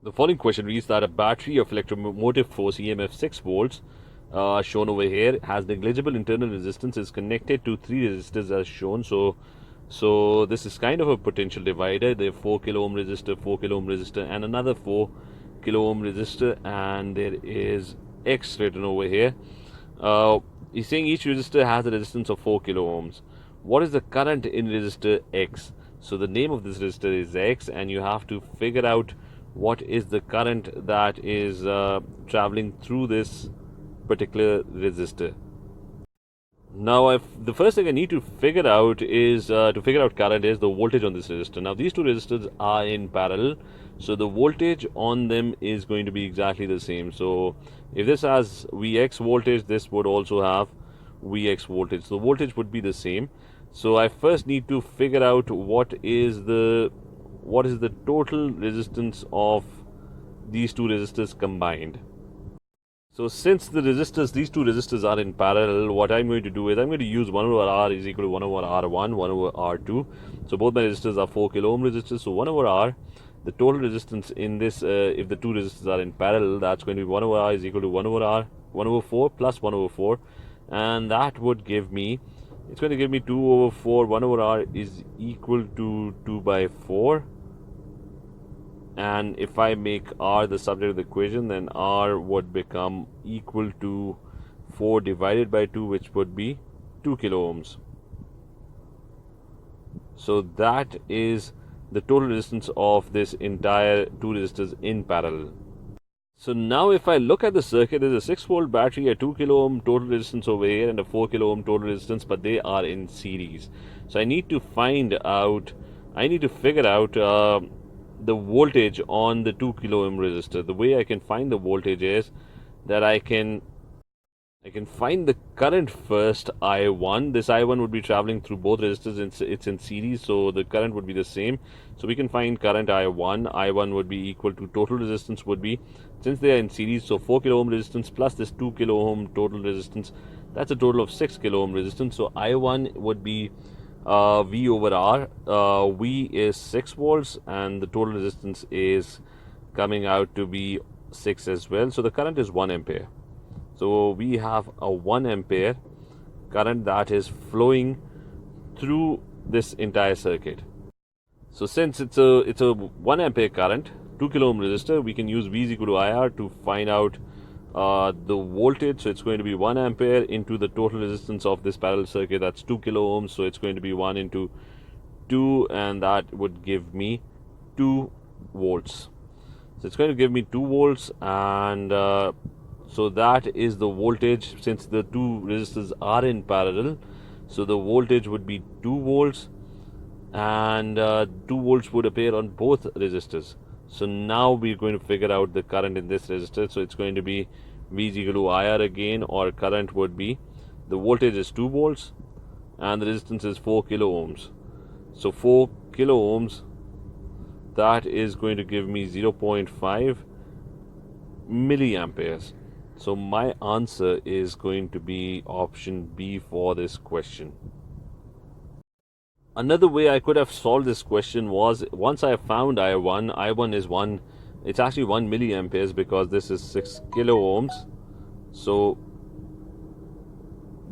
The following question reads that a battery of electromotive force EMF 6 volts shown over here has negligible internal resistance, is connected to 3 resistors as shown. So this is kind of a potential divider. There are 4 kilo ohm resistor, 4 kilo ohm resistor, and another 4 kilo ohm resistor, and there is X written over here. He's saying each resistor has a resistance of 4 kilo ohms. What is the current in resistor X? So the name of this resistor is X, and you have to figure out what is the current that is traveling through this particular resistor. Now, the first thing I need to figure out is to figure out current is the voltage on this resistor. Now, these two resistors are in parallel, so the voltage on them is going to be exactly the same. So, if this has Vx voltage, this would also have Vx voltage. So, the voltage would be the same. So, I first need to figure out what is the total resistance of these two resistors combined. So since these two resistors are in parallel, what I'm going to do is I'm going to use 1 over R is equal to 1 over R1, 1 over R2. So both my resistors are 4 kilo ohm resistors. So 1 over R, the total resistance in this, if the two resistors are in parallel, that's going to be 1 over R is equal to 1 over R, 1 over 4 plus 1 over 4. And that would give me, it's going to give me 2 over 4. 1 over R is equal to 2 by 4. And if I make R the subject of the equation, then R would become equal to 4 divided by 2, which would be 2 kilo ohms. So that is the total resistance of this entire two resistors in parallel. So now if I look at the circuit, there's a 6 volt battery, a 2 kilo ohm total resistance over here, and a 4 kilo ohm total resistance, but they are in series. So I need to figure out the voltage on the 2 kilo ohm resistor. The way I can find the voltage is that I can find the current first, I1. This I1 would be traveling through both resistors. It's in series, so the current would be the same. So we can find current I1. I1 would be equal to total resistance would be, since they are in series, so 4 kilo ohm resistance plus this 2 kilo ohm total resistance. That's a total of 6 kilo ohm resistance. So I1 would be V over R. V is 6 volts, and the total resistance is coming out to be 6 as well. So the current is 1 ampere. So we have a 1 ampere current that is flowing through this entire circuit. So since it's a 1 ampere current, 2 kilo ohm resistor, we can use V is equal to IR to find out the voltage. So it's going to be 1 ampere into the total resistance of this parallel circuit, that's 2 kilo ohms. So it's going to be 1 into 2, and that would give me 2 volts. So it's going to give me 2 volts, and so that is the voltage. Since the two resistors are in parallel, so the voltage would be 2 volts, and 2 volts would appear on both resistors. So now we're going to figure out the current in this resistor. So it's going to be V is equal to IR again, or current would be, the voltage is 2 volts and the resistance is 4 kilo ohms. So 4 kilo ohms, that is going to give me 0.5 milliamperes. So my answer is going to be option B for this question. Another way I could have solved this question was, once I found I1 is 1, it's actually 1 milliamperes because this is 6 kilo ohms. So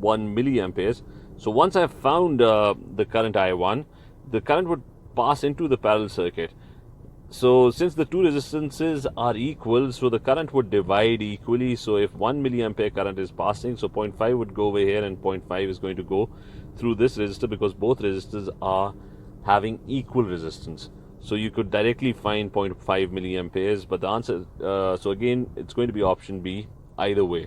1 milliamperes. So once I found the current I1, the current would pass into the parallel circuit. So since the two resistances are equal, so the current would divide equally. So if 1 milliampere current is passing, so 0.5 would go over here and 0.5 is going to go through this resistor, because both resistors are having equal resistance. So you could directly find 0.5 milliamperes, but the answer, so again, it's going to be option B either way.